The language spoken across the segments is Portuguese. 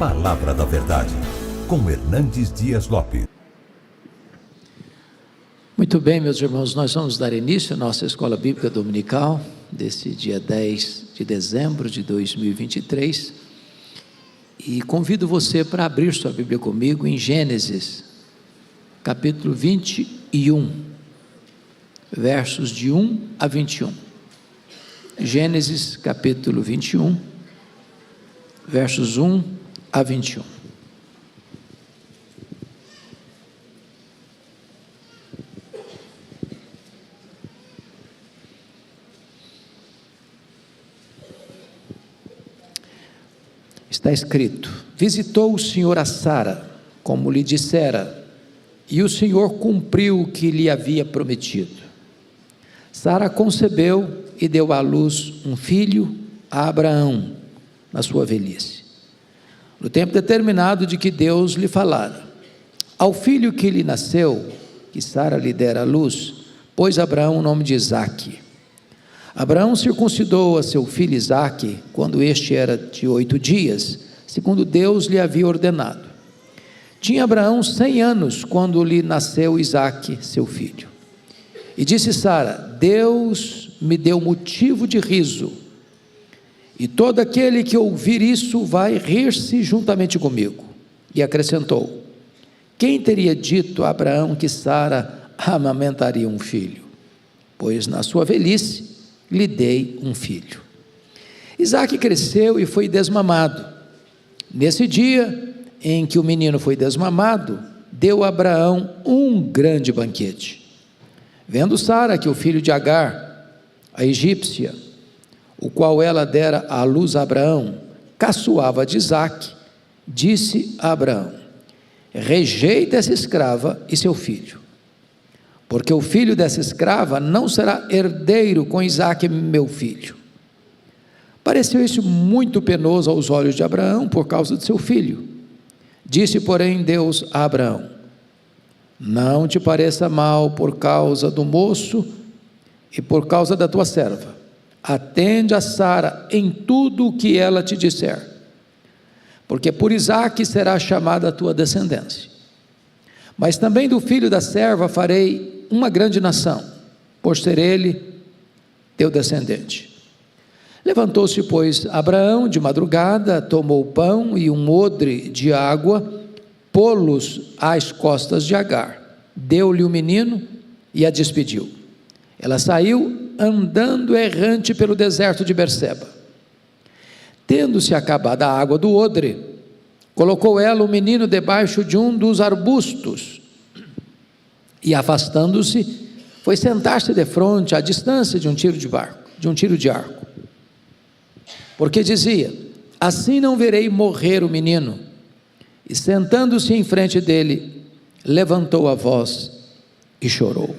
Palavra da Verdade, com Hernandes Dias Lopes. Muito bem, meus irmãos, nós vamos dar início à nossa Escola Bíblica Dominical, desse dia 10 de dezembro de 2023, e convido você para abrir sua Bíblia comigo em Gênesis, capítulo 21, versos de 1 a 21. Gênesis, capítulo 21, versos 1 a 21. Está escrito: visitou o Senhor a Sara, como lhe dissera, e o Senhor cumpriu o que lhe havia prometido. Sara concebeu e deu à luz um filho a Abraão, na sua velhice, no tempo determinado de que Deus lhe falara. Ao filho que lhe nasceu, que Sara lhe dera à luz, pôs Abraão o nome de Isaque. Abraão circuncidou a seu filho Isaque, quando este era de 8 dias, segundo Deus lhe havia ordenado. Tinha Abraão 100 anos, quando lhe nasceu Isaque, seu filho. E disse Sara: Deus me deu motivo de riso, e todo aquele que ouvir isso vai rir-se juntamente comigo. E acrescentou: quem teria dito a Abraão que Sara amamentaria um filho? Pois na sua velhice lhe dei um filho. Isaque cresceu e foi desmamado. Nesse dia em que o menino foi desmamado, deu a Abraão um grande banquete. Vendo Sara que o filho de Agar, a egípcia, o qual ela dera à luz a Abraão, caçoava de Isaque, disse a Abraão: rejeita essa escrava e seu filho, porque o filho dessa escrava não será herdeiro com Isaque, meu filho. Pareceu isso muito penoso aos olhos de Abraão por causa de seu filho. Disse, porém, Deus a Abraão: não te pareça mal por causa do moço e por causa da tua serva. Atende a Sara em tudo o que ela te disser, porque por Isaque será chamada a tua descendência. Mas também do filho da serva farei uma grande nação, por ser ele teu descendente. Levantou-se, pois, Abraão de madrugada, tomou pão e um odre de água, pô-los às costas de Agar, deu-lhe o menino e a despediu. Ela saiu andando errante pelo deserto de Berseba. Tendo-se acabado a água do odre, colocou ela o menino debaixo de um dos arbustos, e afastando-se, foi sentar-se defronte, à distância de um tiro de arco, porque dizia: assim não verei morrer o menino. E sentando-se em frente dele, levantou a voz e chorou.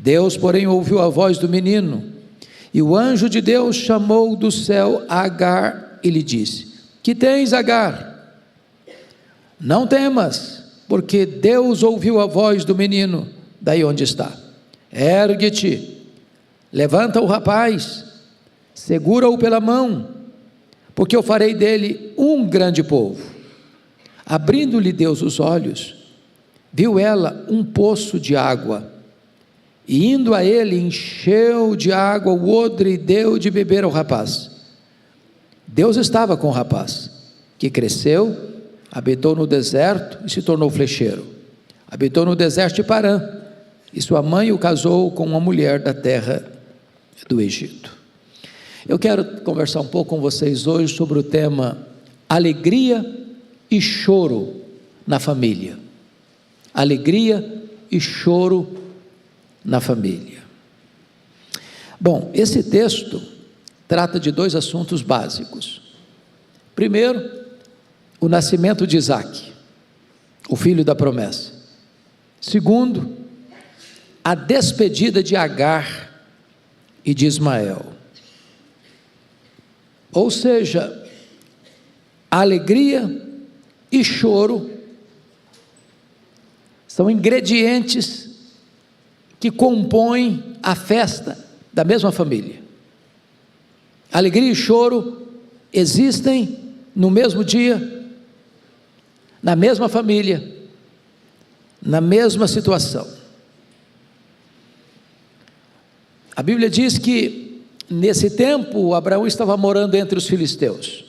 Deus, porém, ouviu a voz do menino, e o anjo de Deus chamou do céu a Agar e lhe disse: que tens, Agar? Não temas, porque Deus ouviu a voz do menino daí onde está. Ergue-te, levanta o rapaz, segura-o pela mão, porque eu farei dele um grande povo. Abrindo-lhe Deus os olhos, viu ela um poço de água, e indo a ele, encheu de água o odre e deu de beber ao rapaz. Deus estava com o rapaz, que cresceu, habitou no deserto e se tornou flecheiro. Habitou no deserto de Parã, e sua mãe o casou com uma mulher da terra do Egito. Eu quero conversar um pouco com vocês hoje sobre o tema alegria e choro na família. Alegria e choro na família. Bom, esse texto trata de 2 assuntos básicos. Primeiro, o nascimento de Isaque, o filho da promessa. Segundo, a despedida de Agar e de Ismael. Ou seja, alegria e choro são ingredientes que compõem a festa da mesma família. Alegria e choro existem no mesmo dia, na mesma família, na mesma situação. A Bíblia diz que nesse tempo Abraão estava morando entre os filisteus,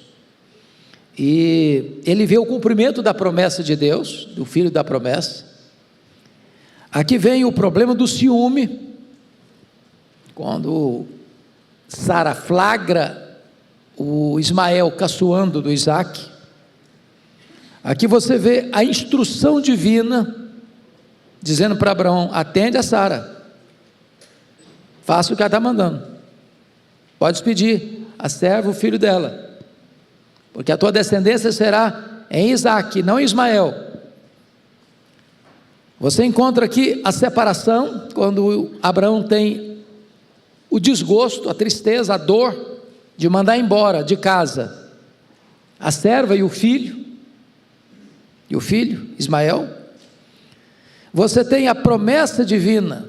e ele vê o cumprimento da promessa de Deus, do filho da promessa. Aqui vem o problema do ciúme, quando Sara flagra o Ismael caçoando do Isaac. Aqui você vê a instrução divina, dizendo para Abraão: atende a Sara, faça o que ela está mandando, pode despedir a serva, o filho dela, porque a tua descendência será em Isaac, não em Ismael. Você encontra aqui a separação, quando Abraão tem o desgosto, a tristeza, a dor de mandar embora de casa a serva e o filho Ismael. Você tem a promessa divina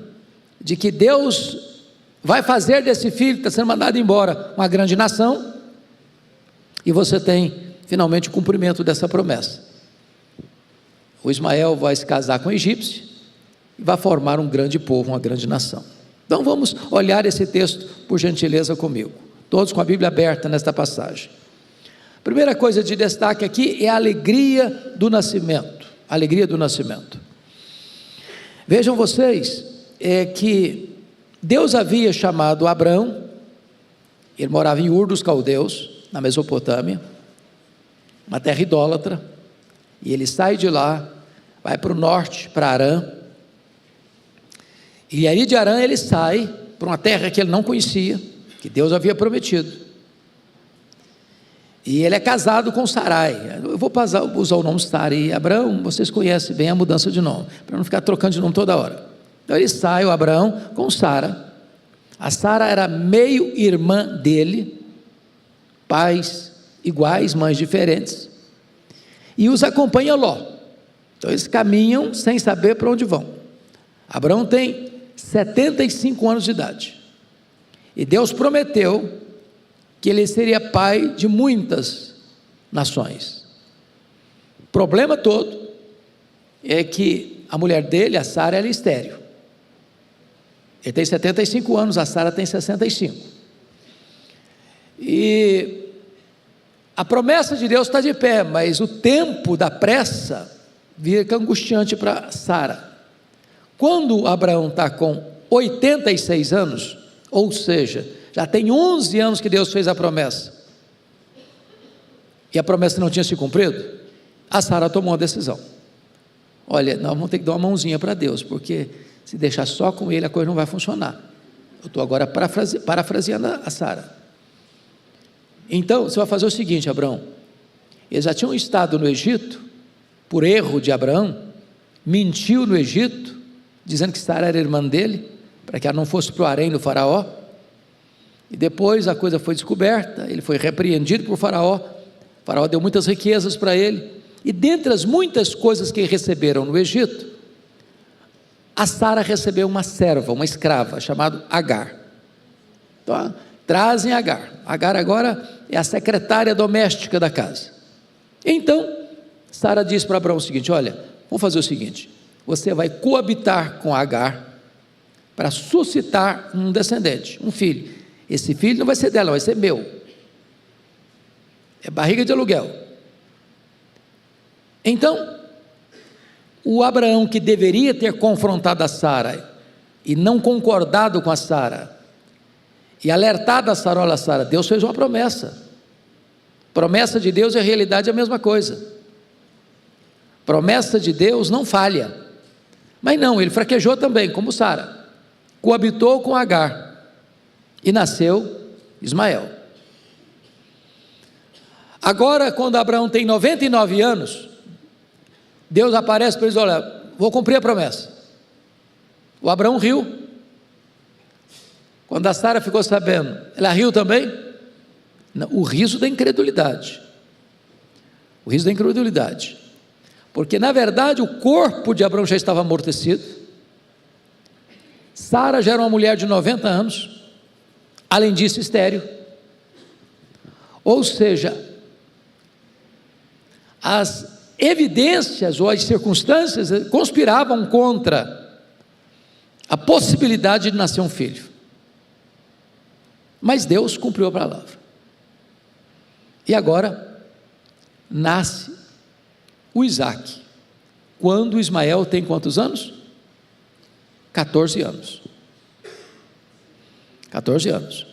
de que Deus vai fazer desse filho que está sendo mandado embora uma grande nação, e você tem finalmente o cumprimento dessa promessa. O Ismael vai se casar com o egípcio e vai formar um grande povo, uma grande nação. Então vamos olhar esse texto, por gentileza, comigo, todos com a Bíblia aberta nesta passagem. A primeira coisa de destaque aqui é a alegria do nascimento. A alegria do nascimento. Vejam vocês, que Deus havia chamado Abraão, ele morava em Ur dos Caldeus, na Mesopotâmia, uma terra idólatra, e ele sai de lá, vai para o norte, para Arã, e ali de Arã ele sai para uma terra que ele não conhecia, que Deus havia prometido, e ele é casado com Sarai. Eu vou usar o nome Sarai. Abraão, vocês conhecem bem a mudança de nome, para não ficar trocando de nome toda hora. Então ele sai, o Abraão, com Sara. A Sara era meio irmã dele, pais iguais, mães diferentes, e os acompanha Ló. Então eles caminham sem saber para onde vão. Abraão tem 75 anos de idade, e Deus prometeu que ele seria pai de muitas nações. O problema todo é que a mulher dele, a Sara, era estéril. Ele tem 75 anos, a Sara tem 65. E a promessa de Deus está de pé, mas o tempo da pressa fica angustiante para Sara. Quando Abraão está com 86 anos, ou seja, já tem 11 anos que Deus fez a promessa, e a promessa não tinha se cumprido, a Sara tomou uma decisão: olha, nós vamos ter que dar uma mãozinha para Deus, porque se deixar só com ele a coisa não vai funcionar. Eu estou agora parafraseando a Sara. Então você vai fazer o seguinte, Abraão: eles já tinham estado no Egito, por erro de Abraão, mentiu no Egito, dizendo que Sara era irmã dele, para que ela não fosse para o harém do faraó, e depois a coisa foi descoberta, ele foi repreendido por Faraó. O Faraó deu muitas riquezas para ele, e dentre as muitas coisas que receberam no Egito, a Sara recebeu uma serva, uma escrava, chamada Agar. Então, trazem Agar. Agar agora é a secretária doméstica da casa. Então, Sara diz para Abraão o seguinte: olha, vamos fazer o seguinte, você vai coabitar com Agar, para suscitar um descendente, um filho. Esse filho não vai ser dela, vai ser meu. É barriga de aluguel. Então, o Abraão, que deveria ter confrontado a Sara e não concordado com a Sara, e alertado a Sara: olha, Sara, Deus fez uma promessa. Promessa de Deus e a realidade é a mesma coisa. Promessa de Deus não falha. Mas não, ele fraquejou também, como Sara. Coabitou com Agar, e nasceu Ismael. Agora, quando Abraão tem 99 anos, Deus aparece para eles: olha, vou cumprir a promessa. O Abraão riu. Quando a Sara ficou sabendo, ela riu também. Não, o riso da incredulidade. O riso da incredulidade. Porque na verdade o corpo de Abraão já estava amortecido. Sara já era uma mulher de 90 anos, além disso estéril. Ou seja, as evidências ou as circunstâncias conspiravam contra a possibilidade de nascer um filho. Mas Deus cumpriu a palavra. E agora nasce o Isaque. Quando Ismael tem quantos anos? 14 anos. 14 anos.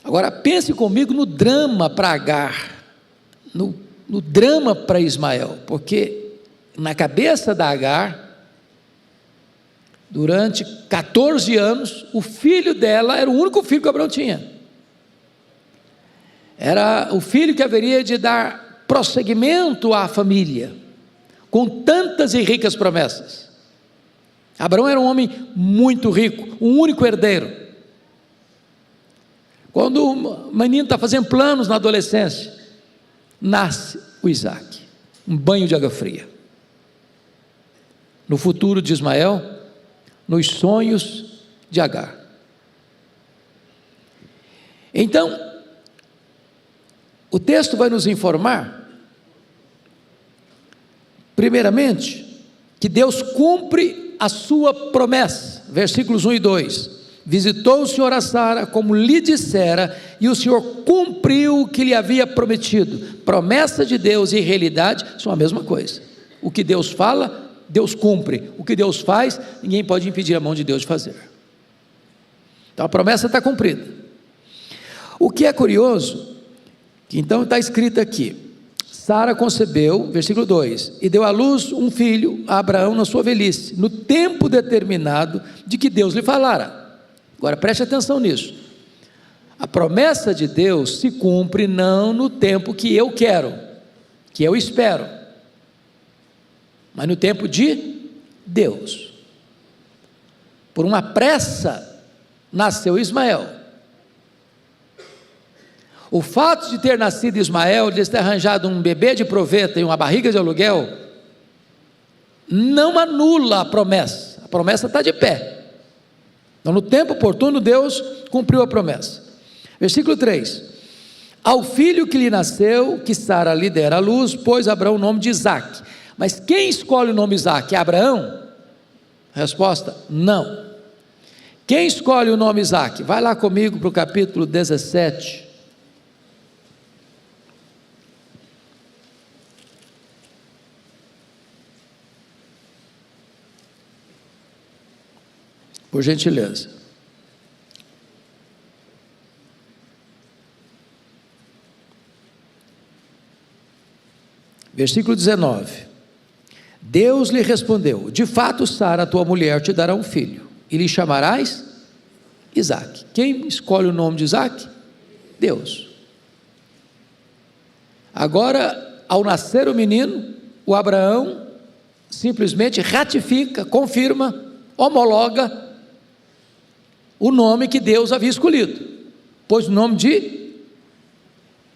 Agora pense comigo no drama para Agar, no drama para Ismael, porque na cabeça da Agar, durante 14 anos, o filho dela era o único filho que Abraão tinha. Era o filho que haveria de dar prosseguimento à família, com tantas e ricas promessas. Abraão era um homem muito rico, um único herdeiro. Quando o menino está fazendo planos na adolescência, nasce o Isaque, um banho de água fria. No futuro de Ismael, nos sonhos de Agar. Então, o texto vai nos informar, primeiramente, que Deus cumpre a sua promessa, versículos 1 e 2, visitou o Senhor a Sara como lhe dissera, e o Senhor cumpriu o que lhe havia prometido. Promessa de Deus e realidade são a mesma coisa. O que Deus fala, Deus cumpre. O que Deus faz, ninguém pode impedir a mão de Deus de fazer. Então a promessa está cumprida. O que é curioso, que então está escrito aqui, Sara concebeu, versículo 2, e deu à luz um filho a Abraão na sua velhice, no tempo determinado de que Deus lhe falara. Agora preste atenção nisso, a promessa de Deus se cumpre não no tempo que eu quero, que eu espero, mas no tempo de Deus. Por uma pressa nasceu Ismael. O fato de ter nascido Ismael, de ter arranjado um bebê de proveta e uma barriga de aluguel, não anula a promessa está de pé. Então, no tempo oportuno, Deus cumpriu a promessa. Versículo 3, ao filho que lhe nasceu, que Sara lhe dera à luz, pôs Abraão o nome de Isaque. Mas quem escolhe o nome Isaque? É Abraão? Resposta, não. Quem escolhe o nome Isaque? Vai lá comigo para o capítulo 17. Por gentileza. Versículo 19. Deus lhe respondeu: de fato, Sara, tua mulher, te dará um filho, e lhe chamarás Isaque. Quem escolhe o nome de Isaque? Deus. Agora, ao nascer o menino, o Abraão simplesmente ratifica, confirma, homologa o nome que Deus havia escolhido, pôs o nome de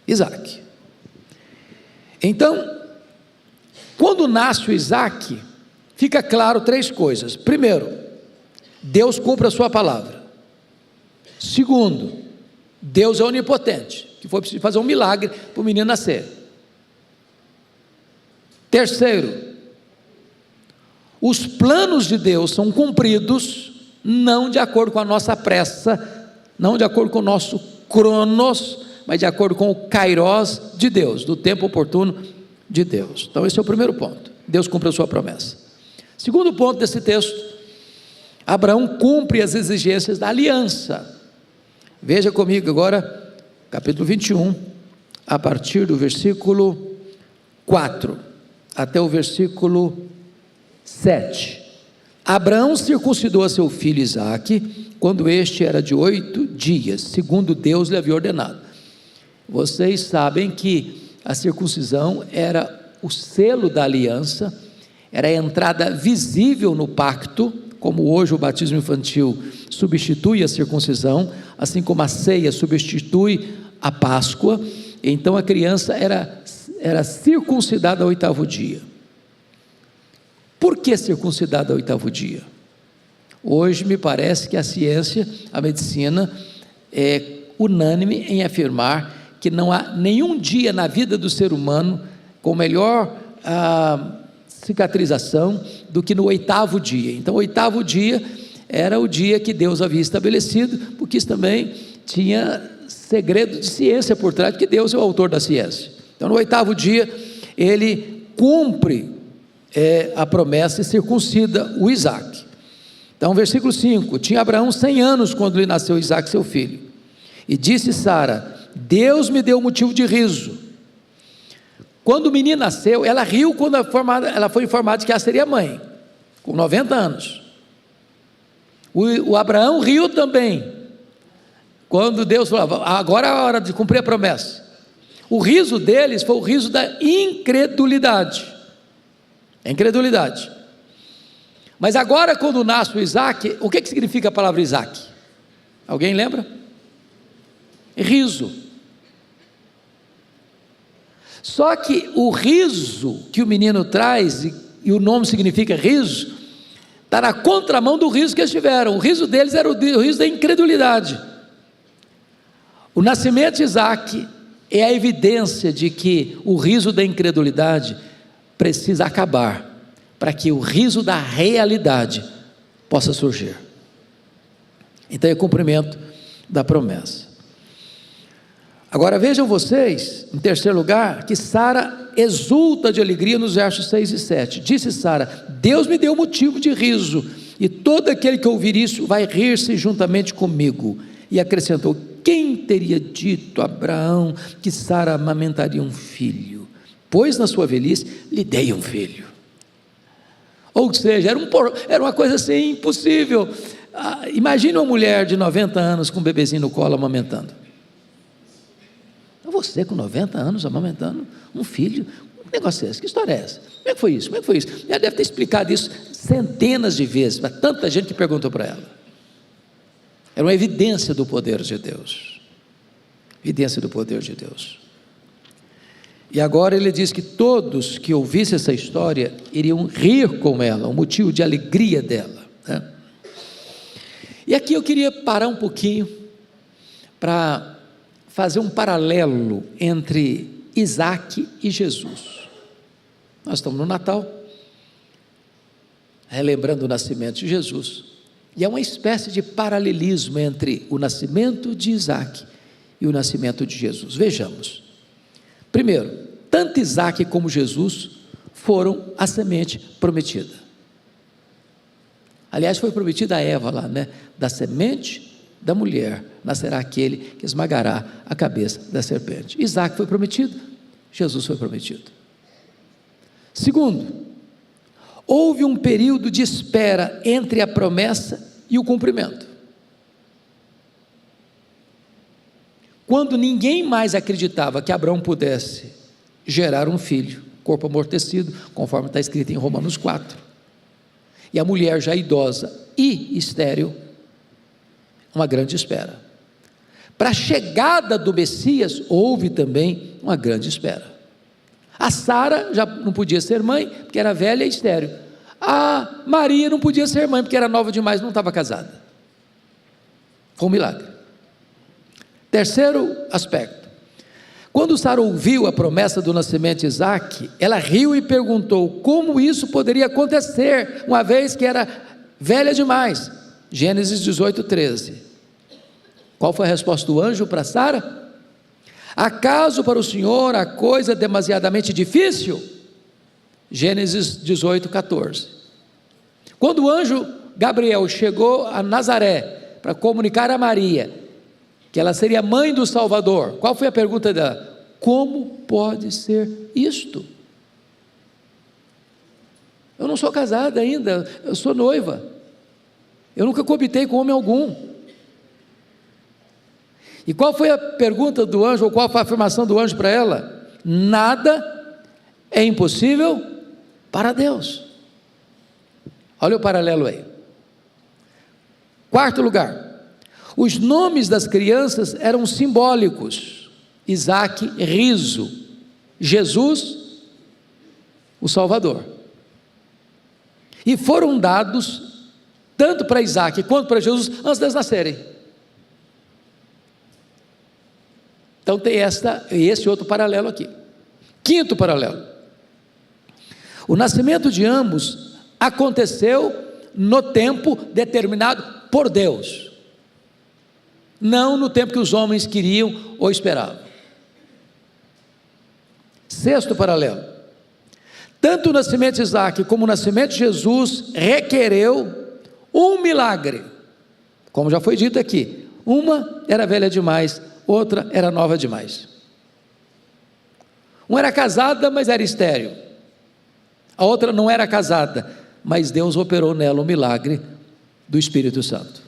Isaque. Então, quando nasce o Isaque, fica claro três coisas. Primeiro, Deus cumpre a sua palavra. Segundo, Deus é onipotente, que foi preciso fazer um milagre para o menino nascer. Terceiro, os planos de Deus são cumpridos não de acordo com a nossa pressa, não de acordo com o nosso cronos, mas de acordo com o kairos de Deus, do tempo oportuno de Deus. Então esse é o primeiro ponto, Deus cumpre a sua promessa. Segundo ponto desse texto, Abraão cumpre as exigências da aliança. Veja comigo agora, capítulo 21, a partir do versículo 4, até o versículo 7. Abraão circuncidou a seu filho Isaque, quando este era de 8 dias, segundo Deus lhe havia ordenado. Vocês sabem que a circuncisão era o selo da aliança, era a entrada visível no pacto, como hoje o batismo infantil substitui a circuncisão, assim como a ceia substitui a Páscoa. Então a criança era circuncidada ao 8º dia. Por que circuncidada ao 8º dia? Hoje me parece que a ciência, a medicina, é unânime em afirmar que não há nenhum dia na vida do ser humano com melhor cicatrização do que no 8º dia. Então, o 8º dia era o dia que Deus havia estabelecido, porque isso também tinha segredo de ciência por trás, porque Deus é o autor da ciência. Então, no 8º dia, ele cumpre a promessa e circuncida o Isaque. Então, versículo 5: tinha Abraão 100 anos quando lhe nasceu Isaque, seu filho, e disse Sara: Deus me deu motivo de riso. Quando o menino nasceu, ela riu quando ela foi informada de que ela seria mãe, com 90 anos. O Abraão riu também, quando Deus falou: agora é a hora de cumprir a promessa. O riso deles foi o riso da incredulidade. Incredulidade. Mas agora, quando nasce o Isaque, o que significa a palavra Isaque? Alguém lembra? Riso. Só que o riso que o menino traz, e o nome significa riso, está na contramão do riso que eles tiveram. O riso deles era o riso da incredulidade. O nascimento de Isaque é a evidência de que o riso da incredulidade precisa acabar, para que o riso da realidade possa surgir. Então é cumprimento da promessa. Agora vejam vocês, em terceiro lugar, que Sara exulta de alegria nos versos 6 e 7. Disse Sara: Deus me deu motivo de riso, e todo aquele que ouvir isso vai rir-se juntamente comigo. E acrescentou: quem teria dito a Abraão que Sara amamentaria um filho? Pois na sua velhice lhe dei um filho. Ou seja, era uma coisa assim impossível. Imagine uma mulher de 90 anos com um bebezinho no colo amamentando. Você com 90 anos amamentando um filho, que negócio é esse? Que história é essa? Como é que foi isso? Como é que foi isso? Ela deve ter explicado isso centenas de vezes para tanta gente que perguntou para ela. Era uma evidência do poder de Deus. Evidência do poder de Deus. E agora ele diz que todos que ouvissem essa história iriam rir com ela, um motivo de alegria dela, né? E aqui eu queria parar um pouquinho para fazer um paralelo entre Isaque e Jesus. Nós estamos no Natal, relembrando o nascimento de Jesus, e é uma espécie de paralelismo entre o nascimento de Isaque e o nascimento de Jesus. Vejamos. Primeiro, tanto Isaque como Jesus foram a semente prometida. Aliás, foi prometida a Eva lá, né? Da semente da mulher nascerá aquele que esmagará a cabeça da serpente. Isaque foi prometido, Jesus foi prometido. Segundo, houve um período de espera entre a promessa e o cumprimento. Quando ninguém mais acreditava que Abraão pudesse gerar um filho, corpo amortecido, conforme está escrito em Romanos 4, e a mulher já idosa e estéril, uma grande espera. Para a chegada do Messias, houve também uma grande espera. A Sara já não podia ser mãe, porque era velha e estéril. A Maria não podia ser mãe, porque era nova demais, não estava casada. Foi um milagre. Terceiro aspecto: quando Sara ouviu a promessa do nascimento de Isaque, ela riu e perguntou como isso poderia acontecer, uma vez que era velha demais. Gênesis 18, 13. Qual foi a resposta do anjo para Sara? Acaso para o Senhor a coisa demasiadamente difícil? Gênesis 18, 14. Quando o anjo Gabriel chegou a Nazaré para comunicar a Maria que ela seria mãe do Salvador, qual foi a pergunta dela? Como pode ser isto? Eu não sou casada ainda, eu sou noiva. Eu nunca coabitei com homem algum. E qual foi a pergunta do anjo, ou qual foi a afirmação do anjo para ela? Nada é impossível para Deus. Olha o paralelo aí. Quarto lugar, os nomes das crianças eram simbólicos. Isaque, riso. Jesus, o Salvador. E foram dados tanto para Isaque quanto para Jesus antes deles nascerem. Então tem esse outro paralelo aqui. Quinto paralelo: O nascimento de ambos aconteceu no tempo determinado por Deus, não no tempo que os homens queriam ou esperavam. Sexto paralelo: tanto o nascimento de Isaac como o nascimento de Jesus requereu um milagre, como já foi dito aqui. Uma era velha demais, outra era nova demais. Uma era casada, mas era estéril. A outra não era casada, mas Deus operou nela o milagre do Espírito Santo.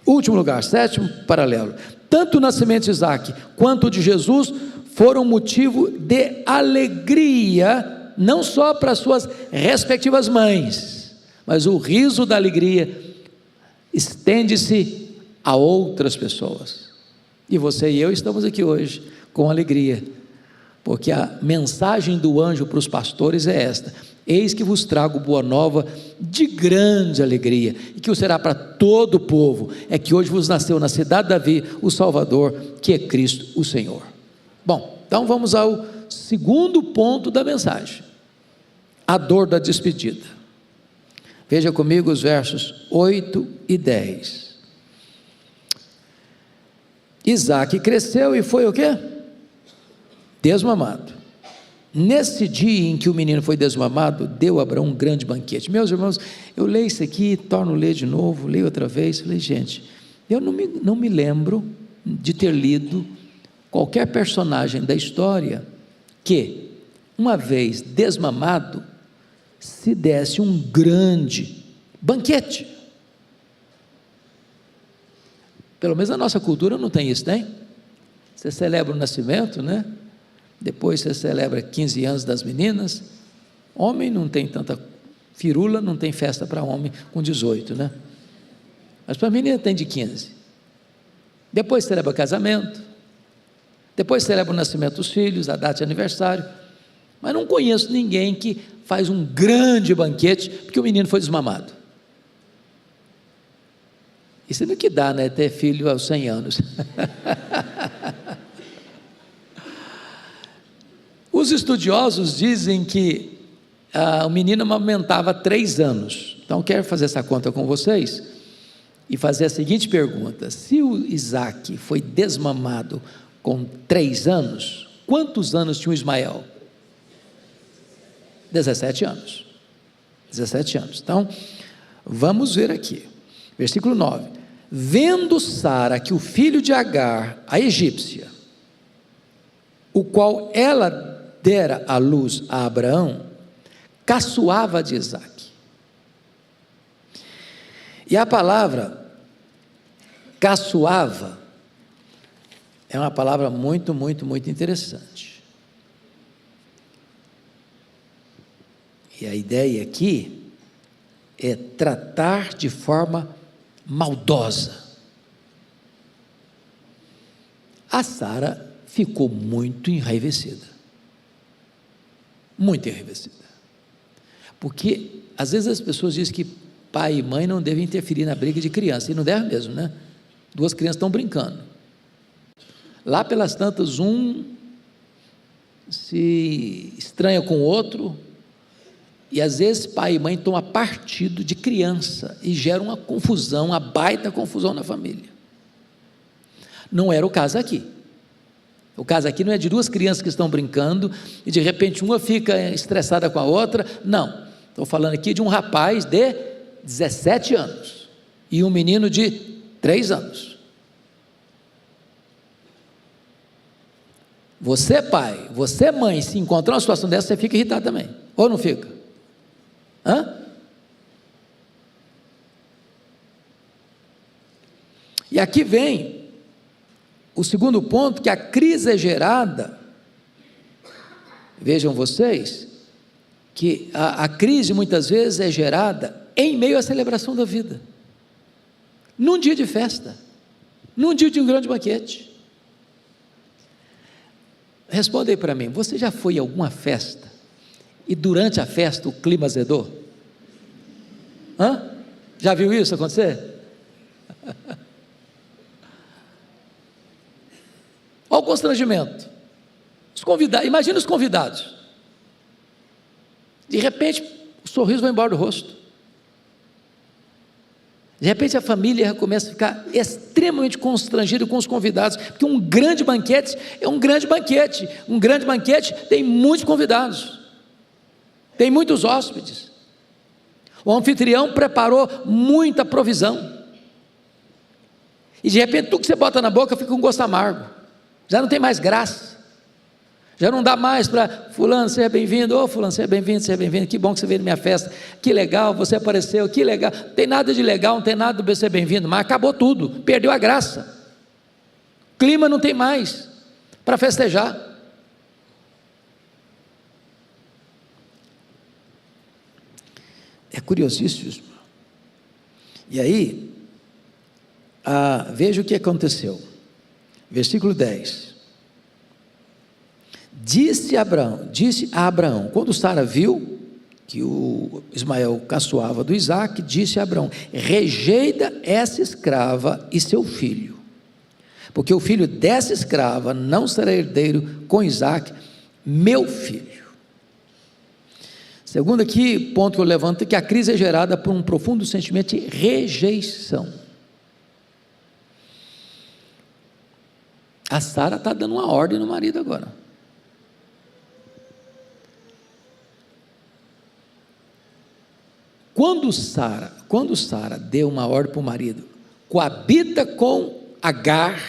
Último lugar, sétimo paralelo: tanto o nascimento de Isaac quanto o de Jesus foram motivo de alegria, não só para suas respectivas mães, mas o riso da alegria estende-se a outras pessoas. E você e eu estamos aqui hoje com alegria, porque a mensagem do anjo para os pastores é esta: eis que vos trago boa nova de grande alegria, e que o será para todo o povo, é que hoje vos nasceu na cidade de Davi o Salvador, que é Cristo o Senhor. Bom, então vamos ao segundo ponto da mensagem: a dor da despedida. Veja comigo os versos 8 e 10. Isaac cresceu e foi o quê? Desmamado. Nesse dia em que o menino foi desmamado, deu a Abraão um grande banquete. Meus irmãos, eu leio isso aqui, torno a ler de novo, leio outra vez. Falei, gente, eu não me lembro de ter lido qualquer personagem da história que, uma vez desmamado, se desse um grande banquete. Pelo menos a nossa cultura não tem isso, tem? Você celebra o nascimento, né? Depois você celebra 15 anos das meninas. Homem não tem tanta firula, não tem festa para homem com 18, né? Mas para menina tem de 15. Depois celebra casamento, depois celebra o nascimento dos filhos, a data de aniversário. Mas não conheço ninguém que faz um grande banquete porque o menino foi desmamado. Isso é no que dá, né? Ter filho aos 100 anos. Os estudiosos dizem que o menino amamentava 3 anos. Então quero fazer essa conta com vocês e fazer a seguinte pergunta: se o Isaac foi desmamado com 3 anos, quantos anos tinha o Ismael? 17 anos. 17 anos. Então, vamos ver aqui. Versículo 9: vendo Sara que o filho de Agar, a egípcia, o qual ela dera à luz a Abraão, caçoava de Isaque. E a palavra caçoava é uma palavra muito, muito, muito interessante. E a ideia aqui é tratar de forma maldosa. A Sara ficou muito enraivecida. Muito enraivecida. Porque às vezes as pessoas dizem que pai e mãe não devem interferir na briga de criança, e não deve mesmo, né? 2 crianças estão brincando. Lá pelas tantas, um se estranha com o outro, e às vezes pai e mãe tomam partido de criança e geram uma confusão, uma baita confusão na família. Não era o caso aqui. O caso aqui não é de 2 crianças que estão brincando e de repente uma fica estressada com a outra. Não, estou falando aqui de um rapaz de 17 anos e um menino de 3 anos. Você pai, você mãe, se encontrar uma situação dessa, você fica irritado também, ou não fica? Hã? E aqui vem o segundo ponto, que a crise é gerada. Vejam vocês, que a crise muitas vezes é gerada em meio à celebração da vida, num dia de festa, num dia de um grande banquete. Responda aí para mim, você já foi a alguma festa e durante a festa o clima azedou? Já viu isso acontecer? Olha o constrangimento. Os convidados, imagina os convidados. De repente, o sorriso vai embora do rosto. De repente a família começa a ficar extremamente constrangida com os convidados, porque um grande banquete é um grande banquete. Um grande banquete tem muitos convidados, tem muitos hóspedes. O anfitrião preparou muita provisão. E de repente tudo que você bota na boca fica com gosto amargo. Já não tem mais graça. Já não dá mais para fulano, seja bem-vindo, ô fulano, seja bem-vindo, que bom que você veio na minha festa, que legal, você apareceu, que legal, não tem nada de legal, não tem nada de ser bem-vindo, mas acabou tudo, perdeu a graça, clima não tem mais para festejar. É curiosíssimo. E aí, veja o que aconteceu, versículo 10, disse a Abraão, quando Sara viu que o Ismael caçoava do Isaque, disse a Abraão: rejeita essa escrava e seu filho, porque o filho dessa escrava não será herdeiro com Isaque, meu filho. Segundo aqui, ponto que eu levanto, é que a crise é gerada por um profundo sentimento de rejeição. A Sara está dando uma ordem no marido agora. Quando Sara deu uma ordem para o marido, coabita com Agar,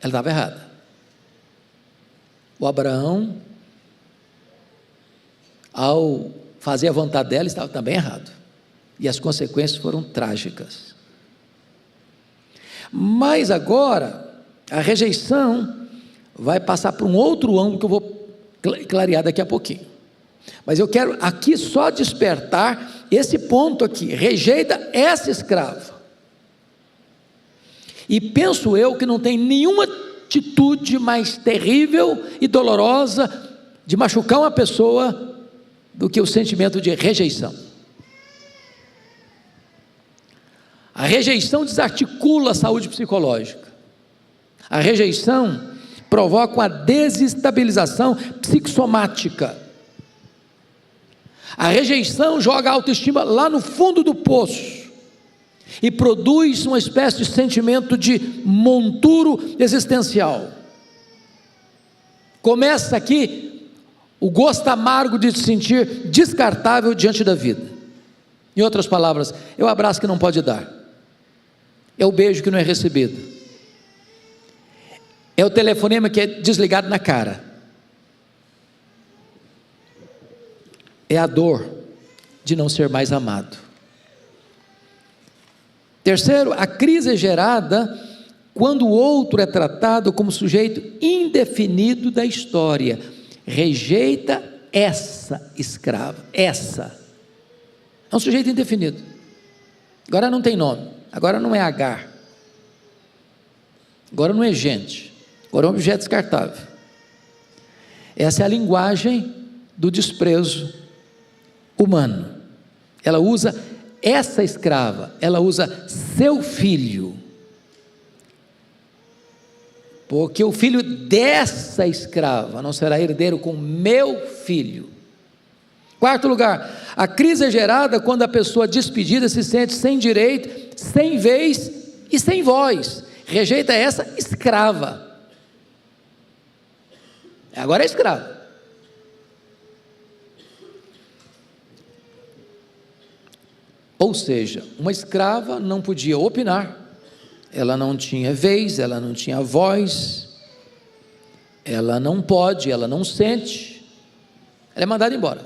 ela estava errada. O Abraão, ao fazer a vontade dela, estava também errado. E as consequências foram trágicas. Mas agora, a rejeição vai passar por um outro ângulo que eu vou clarear daqui a pouquinho. Mas eu quero aqui só despertar esse ponto aqui: rejeita essa escrava. E penso eu que não tem nenhuma atitude mais terrível e dolorosa de machucar uma pessoa do que o sentimento de rejeição. A rejeição desarticula a saúde psicológica. A rejeição provoca uma desestabilização psicossomática. A rejeição joga a autoestima lá no fundo do poço e produz uma espécie de sentimento de monturo existencial. Começa aqui o gosto amargo de se sentir descartável diante da vida. Em outras palavras, é o abraço que não pode dar, é o beijo que não é recebido, é o telefonema que é desligado na cara, é a dor de não ser mais amado. Terceiro, a crise é gerada quando o outro é tratado como sujeito indefinido da história. Rejeita essa escrava, essa. É um sujeito indefinido. Agora não tem nome, agora não é Agar, agora não é gente, agora é um objeto descartável. Essa é a linguagem do desprezo humano. Ela usa essa escrava, ela usa seu filho, porque o filho dessa escrava não será herdeiro com meu filho. Quarto lugar, a crise é gerada quando a pessoa despedida se sente sem direito, sem vez e sem voz. Rejeita essa escrava. Agora é escrava. Ou seja, uma escrava não podia opinar, ela não tinha vez, ela não tinha voz, ela não pode, ela não sente, ela é mandada embora.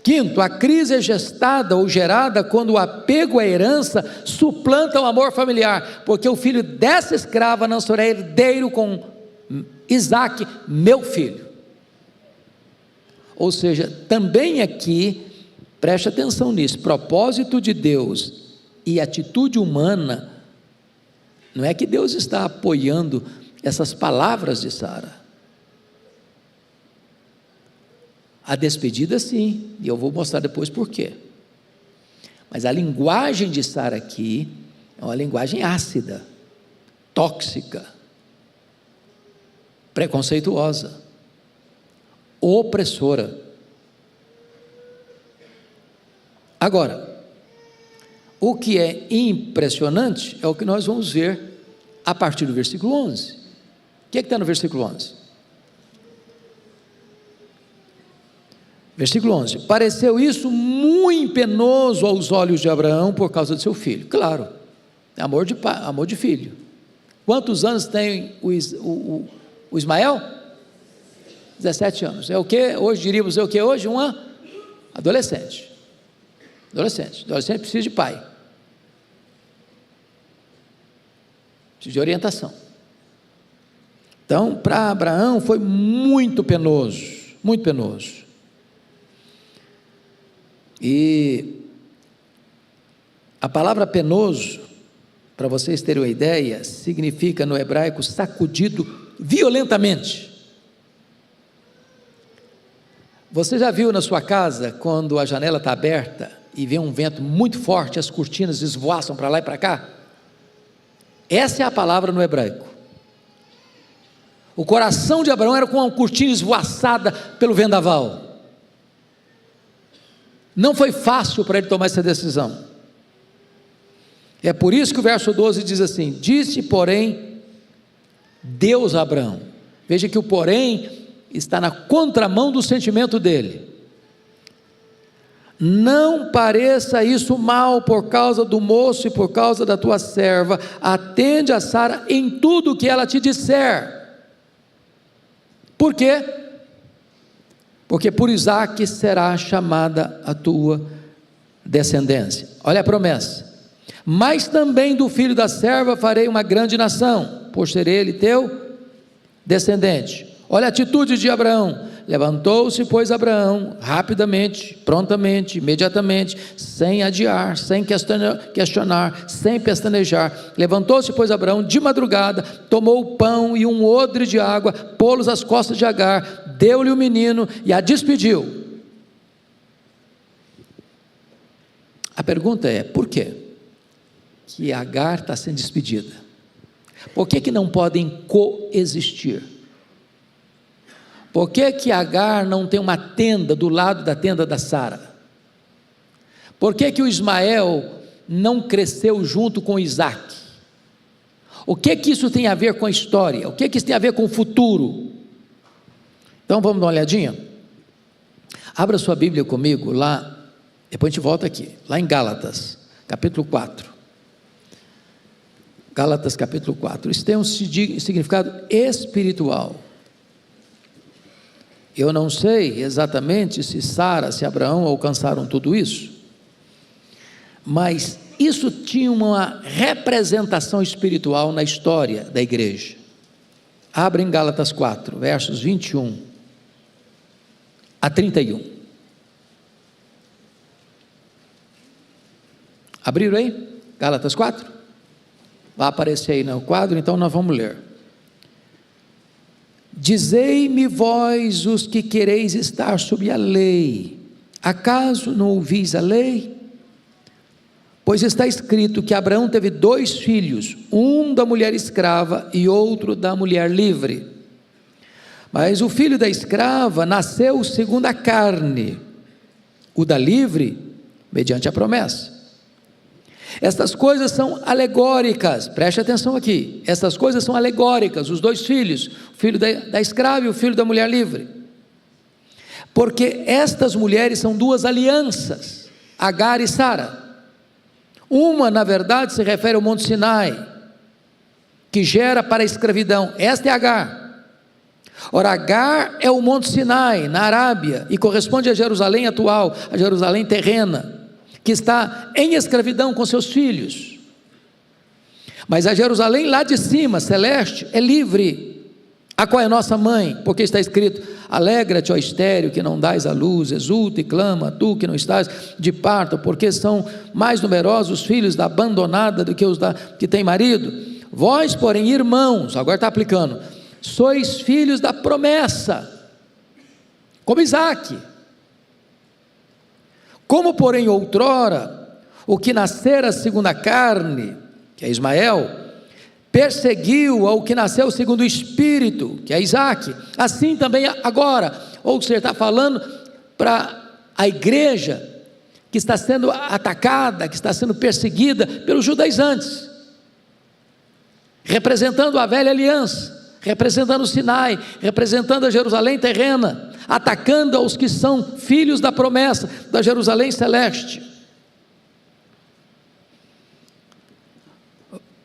Quinto, a crise é gestada ou gerada quando o apego à herança suplanta o amor familiar, porque o filho dessa escrava não será herdeiro com Isaque, meu filho. Ou seja, também aqui, preste atenção nisso, propósito de Deus e atitude humana, não é que Deus está apoiando essas palavras de Sara. A despedida sim, e eu vou mostrar depois por quê. Mas a linguagem de Sara aqui é uma linguagem ácida, tóxica, preconceituosa, opressora. Agora, o que é impressionante é o que nós vamos ver a partir do versículo 11. O que está no versículo 11? Versículo 11: pareceu isso muito penoso aos olhos de Abraão por causa de seu filho. Claro, amor de pai, amor de filho. Quantos anos tem o Ismael? 17 anos. É o que? Hoje diríamos, é o que hoje? Adolescente. Adolescente precisa de pai. Precisa de orientação. Então, para Abraão foi muito penoso. Muito penoso. E a palavra penoso, para vocês terem uma ideia, significa no hebraico sacudido violentamente. Você já viu na sua casa, quando a janela está aberta e vem um vento muito forte, as cortinas esvoaçam para lá e para cá? Essa é a palavra no hebraico. O coração de Abraão era com uma cortina esvoaçada pelo vendaval. Não foi fácil para ele tomar essa decisão. É por isso que o verso 12 diz assim: disse, porém, Deus a Abraão. Veja que o porém está na contramão do sentimento dele. Não pareça isso mal por causa do moço e por causa da tua serva. Atende a Sara em tudo o que ela te disser. Por quê? Porque por Isaque será chamada a tua descendência. Olha a promessa: mas também do filho da serva farei uma grande nação, por ser ele teu descendente. Olha a atitude de Abraão: levantou-se, pois, Abraão, rapidamente, prontamente, imediatamente, sem adiar, sem questionar, sem pestanejar. Levantou-se, pois, Abraão, de madrugada, tomou o pão e um odre de água, pô-los às costas de Agar, deu-lhe o menino e a despediu. A pergunta é: por quê que Agar está sendo despedida? Por que não podem coexistir? Por que Agar não tem uma tenda do lado da tenda da Sara? Por que o Ismael não cresceu junto com Isaque? O que isso tem a ver com a história? O que isso tem a ver com o futuro? Então vamos dar uma olhadinha? Abra sua Bíblia comigo lá, depois a gente volta aqui, lá em Gálatas, capítulo 4. Gálatas capítulo 4. Isso tem um significado espiritual. Eu não sei exatamente se Sara, se Abraão alcançaram tudo isso, mas isso tinha uma representação espiritual na história da igreja. Abra em Gálatas 4, versos 21 a 31. Abriram aí? Gálatas 4? Vai aparecer aí no quadro, então nós vamos ler. Dizei-me vós os que quereis estar sob a lei, acaso não ouvis a lei? Pois está escrito que Abraão teve 2 filhos, um da mulher escrava e outro da mulher livre. Mas o filho da escrava nasceu segundo a carne, o da livre, mediante a promessa. Estas coisas são alegóricas, preste atenção aqui, estas coisas são alegóricas, os 2 filhos, o filho da escrava e o filho da mulher livre, porque estas mulheres são 2 alianças, Agar e Sara. Uma na verdade se refere ao Monte Sinai, que gera para a escravidão, esta é Agar. Ora, Agar é o Monte Sinai, na Arábia, e corresponde a Jerusalém atual, a Jerusalém terrena, que está em escravidão com seus filhos. Mas a Jerusalém lá de cima, celeste, é livre, a qual é nossa mãe, porque está escrito: alegra-te, ó estéril, que não dás à luz, exulta e clama, tu que não estás de parto, porque são mais numerosos os filhos da abandonada do que os que tem marido. Vós, porém, irmãos, agora está aplicando, sois filhos da promessa, como Isaque. Como, porém, outrora, o que nascera segundo a carne, que é Ismael, perseguiu ao que nasceu segundo o Espírito, que é Isaque, assim também agora, ou seja, está falando para a igreja que está sendo atacada, que está sendo perseguida pelos judaizantes, representando a velha aliança, representando o Sinai, representando a Jerusalém terrena, atacando aos que são filhos da promessa, da Jerusalém celeste.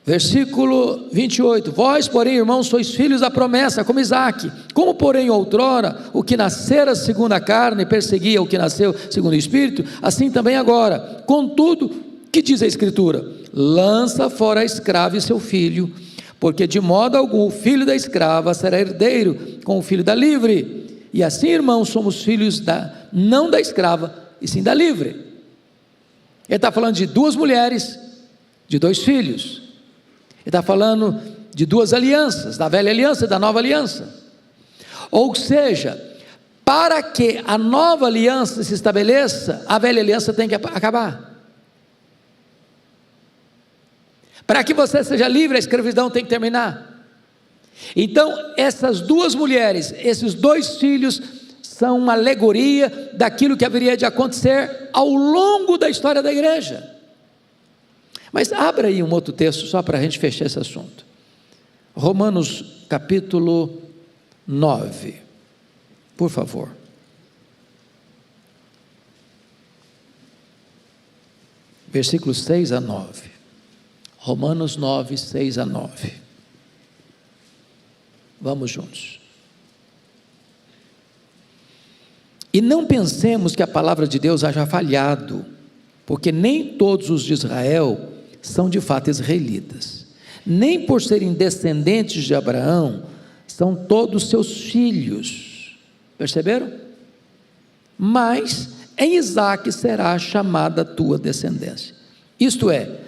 Versículo 28, vós porém irmãos sois filhos da promessa, como Isaque, como porém outrora o que nascera segundo a carne perseguia o que nasceu segundo o Espírito, assim também agora, contudo, que diz a Escritura? Lança fora a escrava e seu filho, porque de modo algum o filho da escrava será herdeiro com o filho da livre, e assim irmãos somos filhos não da escrava, e sim da livre. Ele está falando de duas mulheres, de dois filhos. Ele está falando de duas alianças, da velha aliança e da nova aliança. Ou seja, para que a nova aliança se estabeleça, a velha aliança tem que acabar. Para que você seja livre, a escravidão tem que terminar. Então, essas duas mulheres, esses dois filhos, são uma alegoria daquilo que haveria de acontecer ao longo da história da igreja. Mas abra aí um outro texto, só para a gente fechar esse assunto. Romanos capítulo 9, por favor. Versículos 6 a 9. Romanos 9, 6 a 9. Vamos juntos. E não pensemos que a palavra de Deus haja falhado, porque nem todos os de Israel são de fato israelitas, nem por serem descendentes de Abraão, são todos seus filhos, perceberam? Mas em Isaque será chamada a tua descendência, isto é,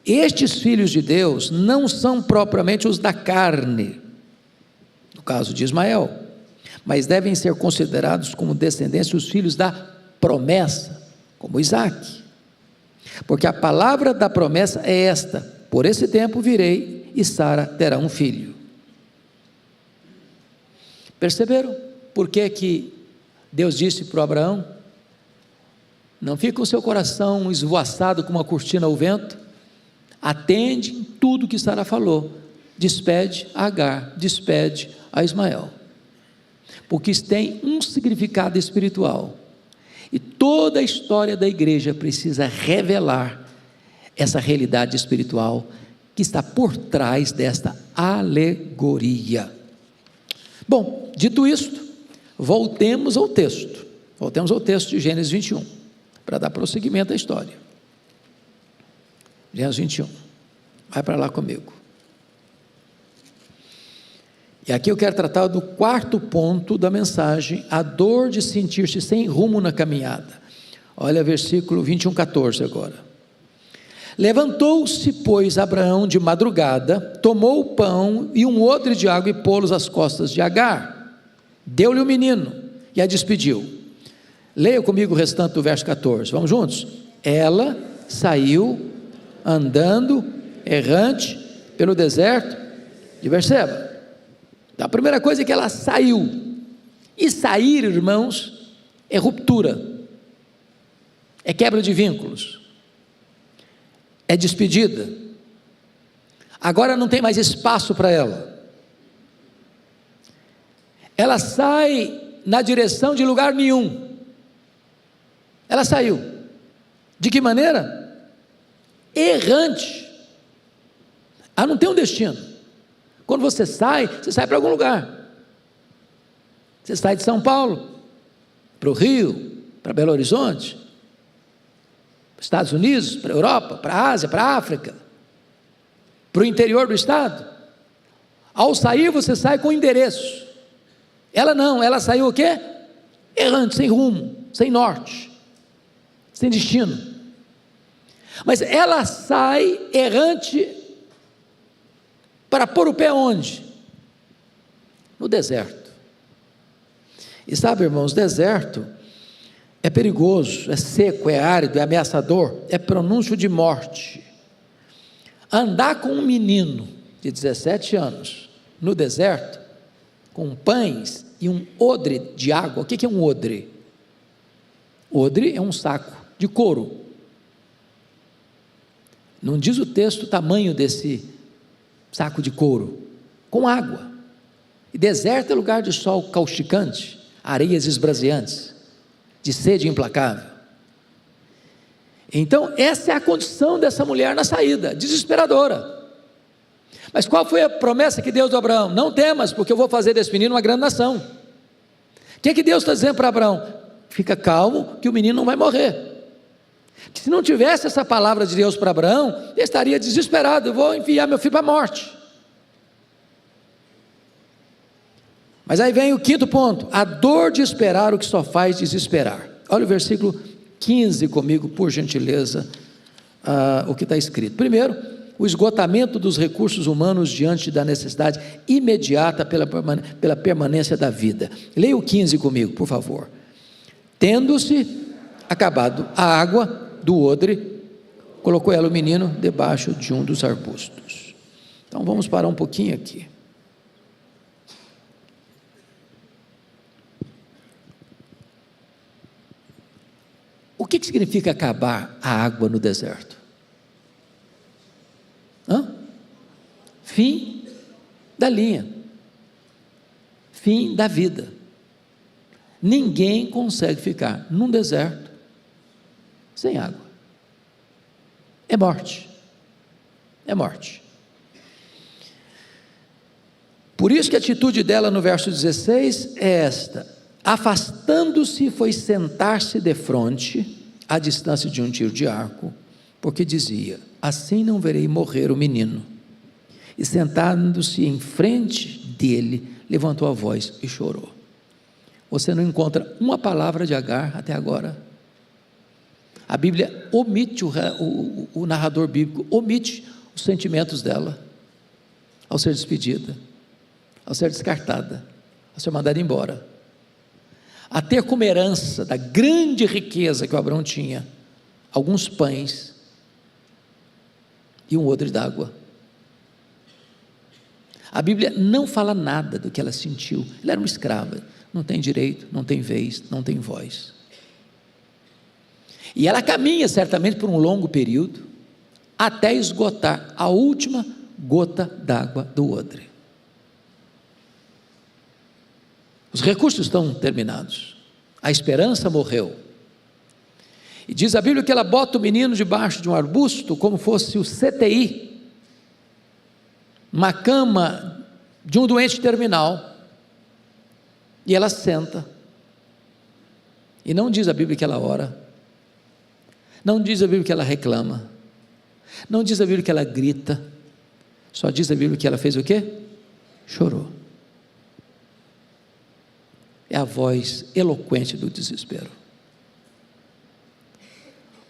estes filhos de Deus não são propriamente os da carne, no caso de Ismael, mas devem ser considerados como descendência os filhos da promessa, como Isaque, porque a palavra da promessa é esta: por esse tempo virei e Sara terá um filho. Perceberam por que Deus disse para Abraão: não fica o seu coração esvoaçado como uma cortina ao vento, atende em tudo que Sara falou, despede a Agar, despede a Ismael, porque isso tem um significado espiritual. E toda a história da igreja precisa revelar essa realidade espiritual que está por trás desta alegoria. Bom, dito isto, voltemos ao texto de Gênesis 21, para dar prosseguimento à história. Gênesis 21, vai para lá comigo. E aqui eu quero tratar do quarto ponto da mensagem, a dor de sentir-se sem rumo na caminhada. Olha versículo 21, 14 agora. Levantou-se, pois, Abraão de madrugada, tomou o pão e um odre de água e pô-los às costas de Agar, deu-lhe o menino e a despediu. Leia comigo o restante do verso 14, vamos juntos? Ela saiu andando, errante, pelo deserto de Berseba. Então, a primeira coisa é que ela saiu, e sair, irmãos, é ruptura, é quebra de vínculos, é despedida. Agora não tem mais espaço para ela. Ela sai na direção de lugar nenhum. Ela saiu. De que maneira? Errante. Ela não tem um destino. Quando você sai para algum lugar. Você sai de São Paulo para o Rio, para Belo Horizonte, para os Estados Unidos, para a Europa, para a Ásia, para a África, para o interior do estado. Ao sair, você sai com endereço. Ela não, ela saiu o quê? Errante, sem rumo, sem norte, sem destino. Mas ela sai errante para pôr o pé onde? No deserto. E sabe, irmãos, deserto é perigoso, é seco, é árido, é ameaçador, é pronúncio de morte. Andar com um menino de 17 anos no deserto com pães e um odre de água. O que é um odre? Odre é um saco de couro. Não diz o texto o tamanho desse saco de couro. Com água. E deserto é lugar de sol causticante, areias esbraseantes, de sede implacável. Então, essa é a condição dessa mulher na saída, desesperadora. Mas qual foi a promessa que Deus deu a Abraão? Não temas, porque eu vou fazer desse menino uma grande nação. O que Deus está dizendo para Abraão? Fica calmo, que o menino não vai morrer. Se não tivesse essa palavra de Deus para Abraão, ele estaria desesperado: eu vou enviar meu filho para a morte. Mas aí vem o quinto ponto: a dor de esperar o que só faz desesperar. Olha o versículo 15 comigo, por gentileza, o que está escrito. Primeiro, o esgotamento dos recursos humanos diante da necessidade imediata pela permanência da vida. Leia o 15 comigo, por favor. Tendo-se acabado a água do odre, colocou ela, o menino, debaixo de um dos arbustos. Então vamos parar um pouquinho aqui. O que significa acabar a água no deserto? Fim da linha, fim da vida. Ninguém consegue ficar num deserto sem água. É morte, é morte. Por isso que a atitude dela no verso 16 é esta: afastando-se, foi sentar-se defronte, à distância de um tiro de arco, porque dizia: assim não verei morrer o menino. E sentando-se em frente dele, levantou a voz e chorou. Você não encontra uma palavra de Agar até agora. A Bíblia omite, o narrador bíblico omite os sentimentos dela, ao ser despedida, ao ser descartada, ao ser mandada embora, a ter como herança da grande riqueza que o Abraão tinha, alguns pães e um odre d'água. A Bíblia não fala nada do que ela sentiu. Ela era uma escrava, não tem direito, não tem vez, não tem voz. E ela caminha certamente por um longo período, até esgotar a última gota d'água do odre. Os recursos estão terminados, a esperança morreu. E diz a Bíblia que ela bota o menino debaixo de um arbusto, como fosse o CTI, uma cama de um doente terminal, e ela senta, e não diz a Bíblia que ela ora, não diz a Bíblia que ela reclama, não diz a Bíblia que ela grita, só diz a Bíblia que ela fez o quê? Chorou. É a voz eloquente do desespero.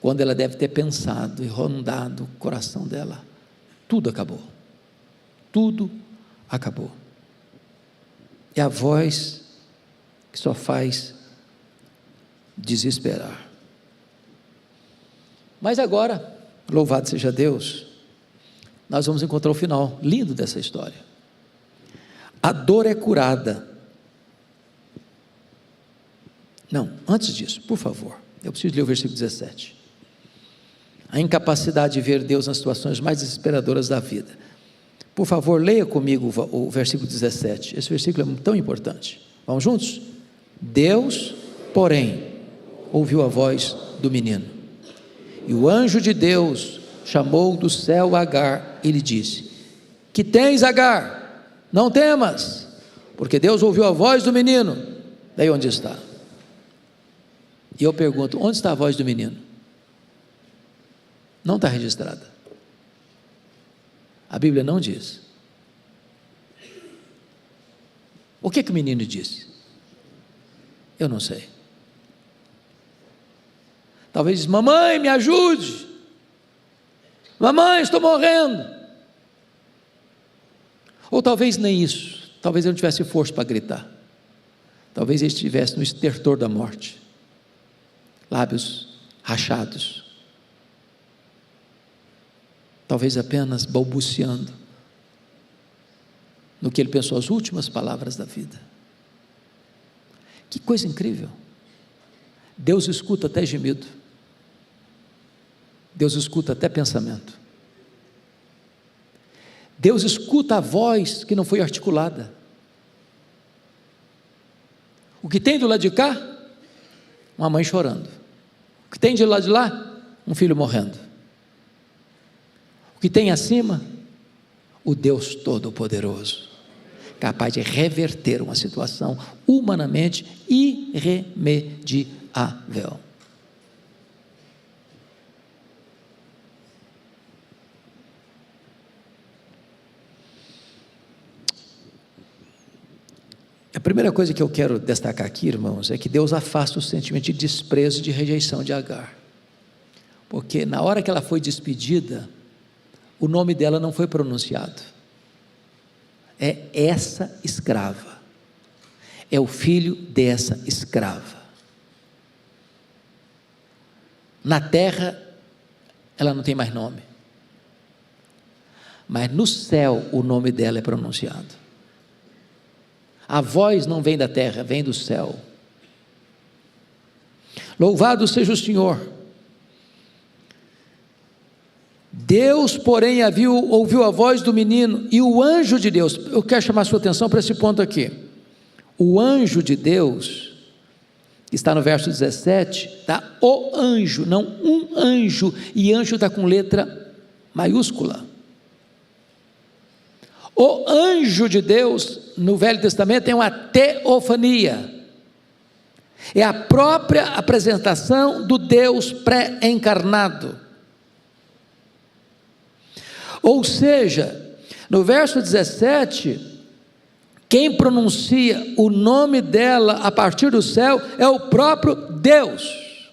Quando ela deve ter pensado e rondado o coração dela, tudo acabou. Tudo acabou. É a voz que só faz desesperar. Mas agora, louvado seja Deus, nós vamos encontrar o final lindo dessa história. A dor é curada. Não, antes disso, por favor, eu preciso ler o versículo 17. A incapacidade de ver Deus nas situações mais desesperadoras da vida. Por favor, leia comigo o versículo 17. Esse versículo é tão importante. Vamos juntos? Deus, porém, ouviu a voz do menino. E o anjo de Deus chamou do céu Agar e lhe disse: que tens, Agar? Não temas, porque Deus ouviu a voz do menino. Daí onde está? E eu pergunto: onde está a voz do menino? Não está registrada. A Bíblia não diz. O que o menino disse? Eu não sei. Talvez diz: mamãe, me ajude. Mamãe, estou morrendo. Ou talvez nem isso. Talvez ele não tivesse força para gritar. Talvez ele estivesse no estertor da morte, lábios rachados, talvez apenas balbuciando: no que ele pensou as últimas palavras da vida. Que coisa incrível! Deus escuta até gemido, Deus escuta até pensamento, Deus escuta a voz que não foi articulada. O que tem do lado de cá? Uma mãe chorando. O que tem de lado de lá? Um filho morrendo. O que tem acima? O Deus Todo-Poderoso, capaz de reverter uma situação humanamente irremediável. A primeira coisa que eu quero destacar aqui, irmãos, é que Deus afasta o sentimento de desprezo e de rejeição de Agar, porque na hora que ela foi despedida, o nome dela não foi pronunciado. É essa escrava, é o filho dessa escrava. Na terra ela não tem mais nome, mas no céu o nome dela é pronunciado. A voz não vem da terra, vem do céu. Louvado seja o Senhor. Deus, porém, ouviu a voz do menino, e o anjo de Deus, eu quero chamar a sua atenção para esse ponto aqui. O anjo de Deus, que está no verso 17, está o anjo, não um anjo, e anjo está com letra maiúscula. O anjo de Deus, no Velho Testamento, é uma teofania, é a própria apresentação do Deus pré-encarnado. Ou seja, no verso 17, quem pronuncia o nome dela a partir do céu é o próprio Deus.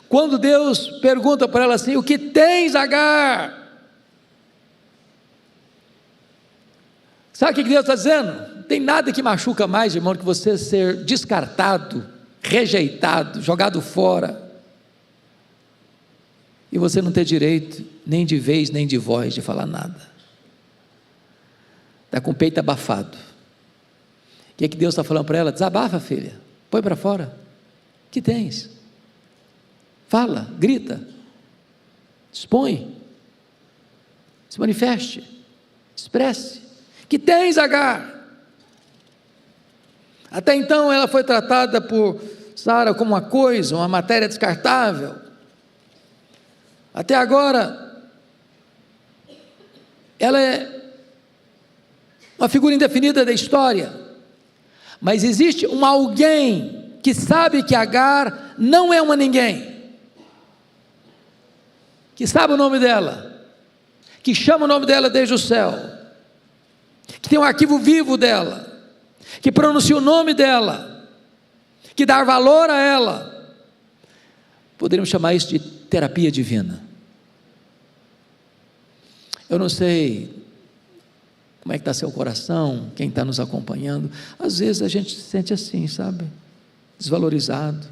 Quando Deus pergunta para ela assim: o que tens, Agar? Sabe o que Deus está dizendo? Não tem nada que machuca mais, irmão, que você ser descartado, rejeitado, jogado fora, e você não ter direito nem de vez, nem de voz, de falar nada. Está com o peito abafado. O que Deus está falando para ela? Desabafa, filha, põe para fora. O que tens? Fala, grita, expõe, se manifeste, expresse. Que tens, Agar? Até então ela foi tratada por Sara como uma coisa, uma matéria descartável. Até agora ela é uma figura indefinida da história, mas existe um alguém que sabe que Agar não é uma ninguém, que sabe o nome dela, que chama o nome dela desde o céu, que tem um arquivo vivo dela, que pronuncia o nome dela, que dá valor a ela. Poderíamos chamar isso de terapia divina. Eu não sei como é que está seu coração, quem está nos acompanhando. Às vezes a gente se sente assim, sabe, desvalorizado,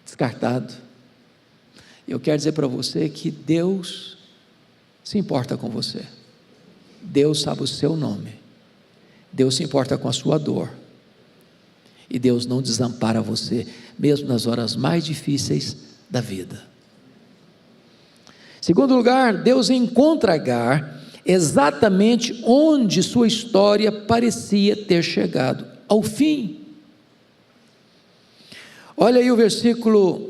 descartado. Eu quero dizer para você que Deus se importa com você. Deus sabe o seu nome, Deus se importa com a sua dor, e Deus não desampara você, mesmo nas horas mais difíceis da vida. Segundo lugar, Deus encontra Agar exatamente onde sua história parecia ter chegado ao fim. Olha aí o versículo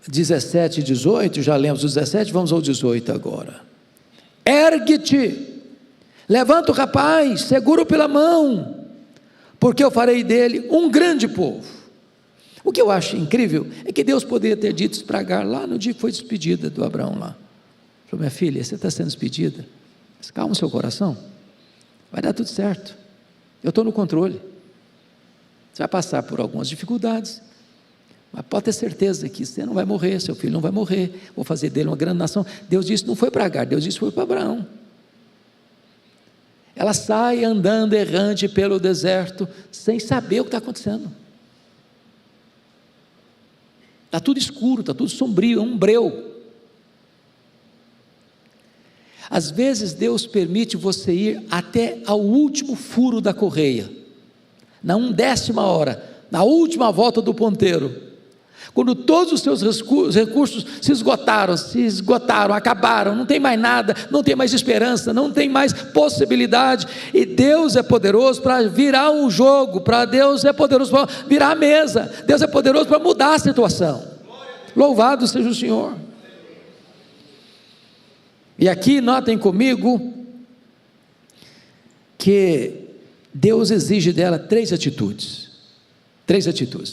17 e 18, já lemos o 17, vamos ao 18 agora. Ergue-te, levanta o rapaz, segura-o pela mão, porque eu farei dele um grande povo. O que eu acho incrível é que Deus poderia ter dito isso para Agar lá no dia que foi despedida do Abraão lá. Falou: minha filha, você está sendo despedida, mas calma o seu coração, vai dar tudo certo, eu estou no controle. Você vai passar por algumas dificuldades, mas pode ter certeza que você não vai morrer, seu filho não vai morrer, vou fazer dele uma grande nação. Deus disse, não foi para Agar, Deus disse foi para Abraão. Ela sai andando errante pelo deserto, sem saber o que está acontecendo. Está tudo escuro, está tudo sombrio, é um breu. Às vezes Deus permite você ir até ao último furo da correia, na 1/10 hora, na última volta do ponteiro, quando todos os seus recursos se esgotaram, acabaram, não tem mais nada, não tem mais esperança, não tem mais possibilidade, e Deus é poderoso para virar um jogo, Deus é poderoso para virar a mesa, Deus é poderoso para mudar a situação. Louvado seja o Senhor. E aqui notem comigo que Deus exige dela três atitudes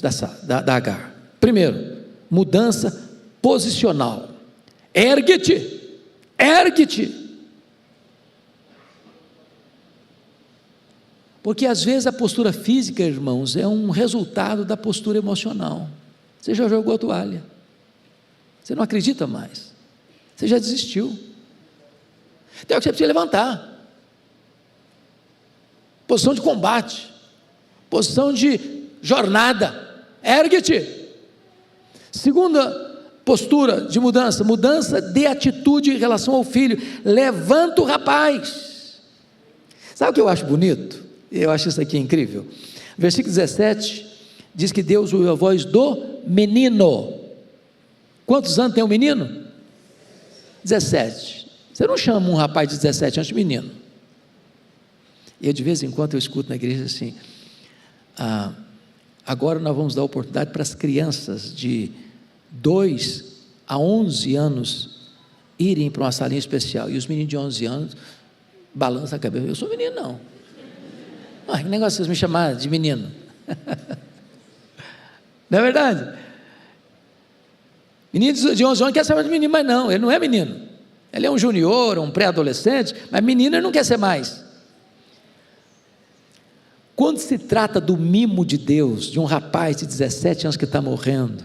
da Agar. Primeiro, mudança posicional. Ergue-te. Porque às vezes a postura física, irmãos, é um resultado da postura emocional. Você já jogou a toalha, você não acredita mais, você já desistiu. Então você precisa levantar. Posição de combate, posição de jornada. Ergue-te. Segunda postura de mudança de atitude em relação ao filho. Levanta o rapaz. Sabe o que eu acho bonito? Eu acho isso aqui incrível. Versículo 17 diz que Deus ouviu a voz do menino. Quantos anos tem um menino? 17. Você não chama um rapaz de 17 anos de menino. E de vez em quando eu escuto na igreja assim: agora nós vamos dar oportunidade para as crianças de 2 a 11 anos irem para uma salinha especial, e os meninos de 11 anos balançam a cabeça. Eu sou menino não. Que negócio vocês me chamaram de menino. Não é verdade? Menino de 11 anos quer ser mais de menino, mas não, ele não é menino, ele é um junior, um pré-adolescente, mas menino ele não quer ser mais. Quando se trata do mimo de Deus, de um rapaz de 17 anos que está morrendo,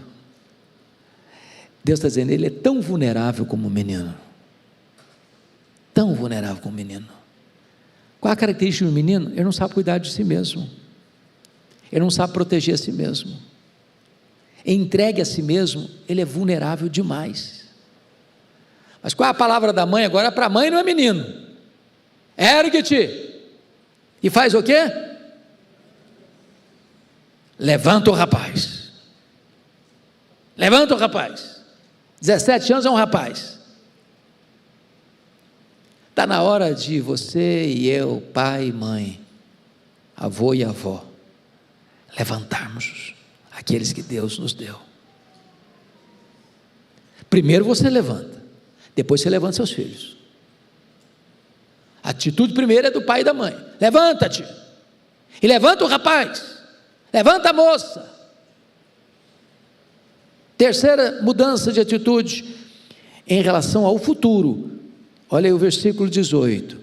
Deus está dizendo, ele é tão vulnerável como um menino. Tão vulnerável como um menino. Qual a característica do menino? Ele não sabe cuidar de si mesmo. Ele não sabe proteger a si mesmo. Entregue a si mesmo, ele é vulnerável demais. Mas qual é a palavra da mãe agora? Para a mãe não é menino. Ergue-te. E faz o quê? Levanta o rapaz. Levanta o rapaz. 17 anos é um rapaz. Está na hora de você e eu, pai e mãe, avô e avó, levantarmos aqueles que Deus nos deu. Primeiro você levanta, depois você levanta seus filhos. A atitude primeira é do pai e da mãe. Levanta-te. E levanta o rapaz. Levanta a moça. Terceira mudança de atitude em relação ao futuro. Olha aí o versículo 18.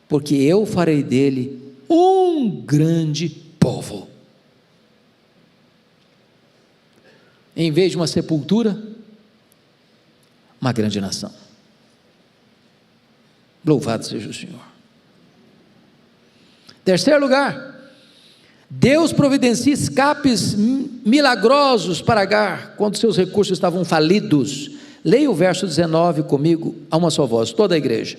Porque eu farei dele um grande povo. Em vez de uma sepultura, uma grande nação. Louvado seja o Senhor. Terceiro lugar, Deus providencia escapes milagrosos para Agar, quando seus recursos estavam falidos. Leia o verso 19 comigo, a uma só voz, toda a igreja.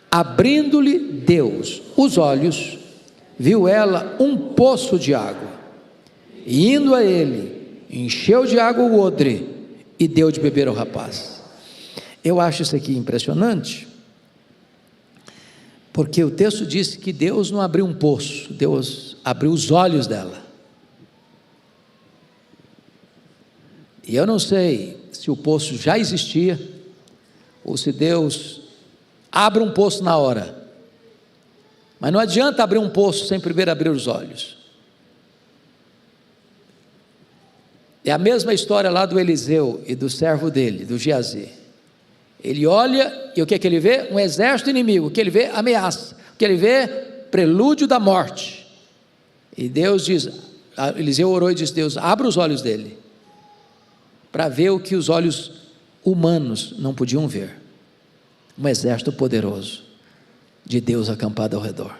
Abrindo-lhe Deus os olhos, viu ela um poço de água, e indo a ele, encheu de água o odre, e deu de beber ao rapaz. Eu acho isso aqui impressionante, porque o texto diz que Deus não abriu um poço, Deus abriu os olhos dela. E eu não sei se o poço já existia, ou se Deus abre um poço na hora, mas não adianta abrir um poço sem primeiro abrir os olhos. É a mesma história lá do Eliseu e do servo dele, do Geazi. Ele olha e o que é que ele vê? Um exército inimigo. O que ele vê? Ameaça. O que ele vê? Prelúdio da morte. E Deus diz, Eliseu orou e disse: Deus, abra os olhos dele, para ver o que os olhos humanos não podiam ver. Um exército poderoso de Deus acampado ao redor.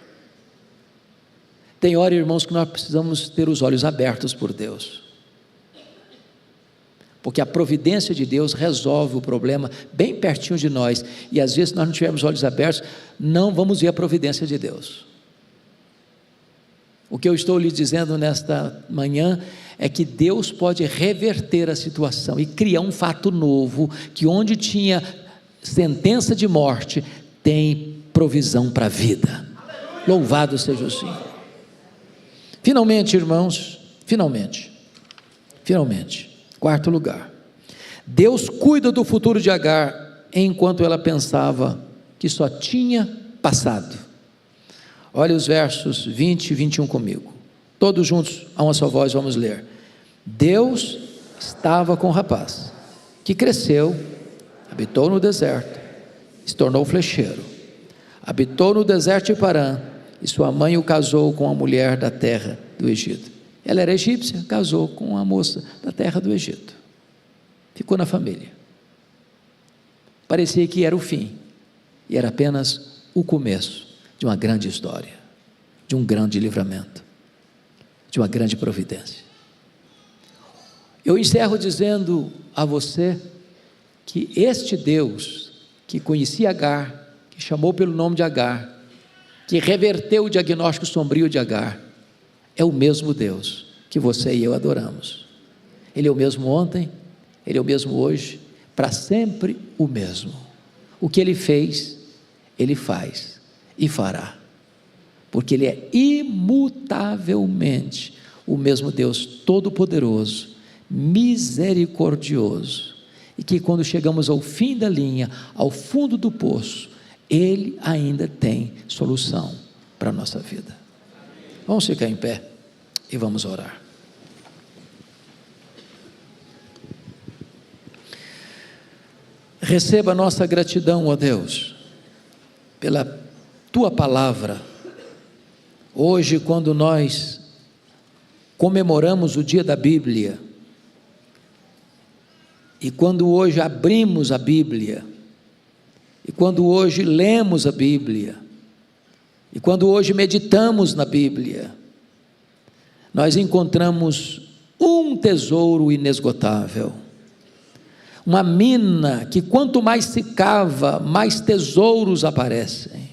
Tem hora, irmãos, que nós precisamos ter os olhos abertos por Deus, porque a providência de Deus resolve o problema bem pertinho de nós, e às vezes se nós não tivermos olhos abertos, não vamos ver a providência de Deus. O que eu estou lhe dizendo nesta manhã é que Deus pode reverter a situação e criar um fato novo, que onde tinha sentença de morte, tem provisão para a vida. Louvado seja o Senhor. Finalmente, irmãos, finalmente, quarto lugar, Deus cuida do futuro de Agar, enquanto ela pensava que só tinha passado. Olha os versos 20 e 21 comigo, todos juntos, a uma só voz, vamos ler. Deus estava com o rapaz, que cresceu, habitou no deserto, se tornou flecheiro, habitou no deserto de Parã, e sua mãe o casou com a mulher da terra do Egito. Ela era egípcia, casou com a moça da terra do Egito, ficou na família. Parecia que era o fim, e era apenas o começo de uma grande história, de um grande livramento, de uma grande providência. Eu encerro dizendo a você que este Deus, que conhecia Agar, que chamou pelo nome de Agar, que reverteu o diagnóstico sombrio de Agar, é o mesmo Deus que você e eu adoramos. Ele é o mesmo ontem, Ele é o mesmo hoje, para sempre o mesmo. O que Ele fez, Ele faz e fará, porque Ele é imutavelmente o mesmo Deus todo-poderoso, misericordioso, e que quando chegamos ao fim da linha, ao fundo do poço, Ele ainda tem solução para a nossa vida. Vamos ficar em pé e vamos orar. Receba a nossa gratidão, ó Deus, pela Tua palavra. Hoje, quando nós comemoramos o dia da Bíblia, e quando hoje abrimos a Bíblia, e quando hoje lemos a Bíblia, e quando hoje meditamos na Bíblia, nós encontramos um tesouro inesgotável, uma mina que quanto mais se cava, mais tesouros aparecem.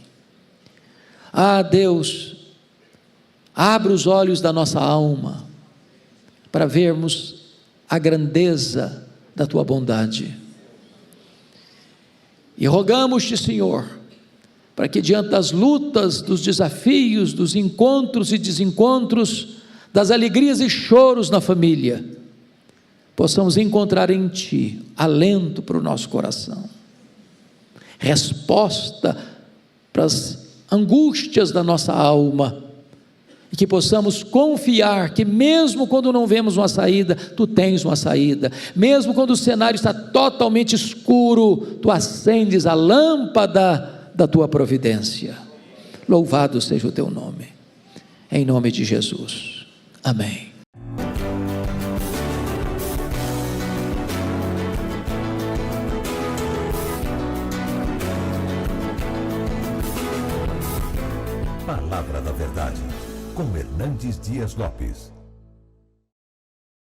Ah, Deus, abre os olhos da nossa alma, para vermos a grandeza da Tua bondade, e rogamos-te, Senhor, para que diante das lutas, dos desafios, dos encontros e desencontros, das alegrias e choros na família, possamos encontrar em Ti alento para o nosso coração, resposta para as angústias da nossa alma, e que possamos confiar que mesmo quando não vemos uma saída, Tu tens uma saída, mesmo quando o cenário está totalmente escuro, Tu acendes a lâmpada da Tua providência. Louvado seja o Teu nome, em nome de Jesus, amém. Palavra da Verdade, com Hernandes Dias Lopes.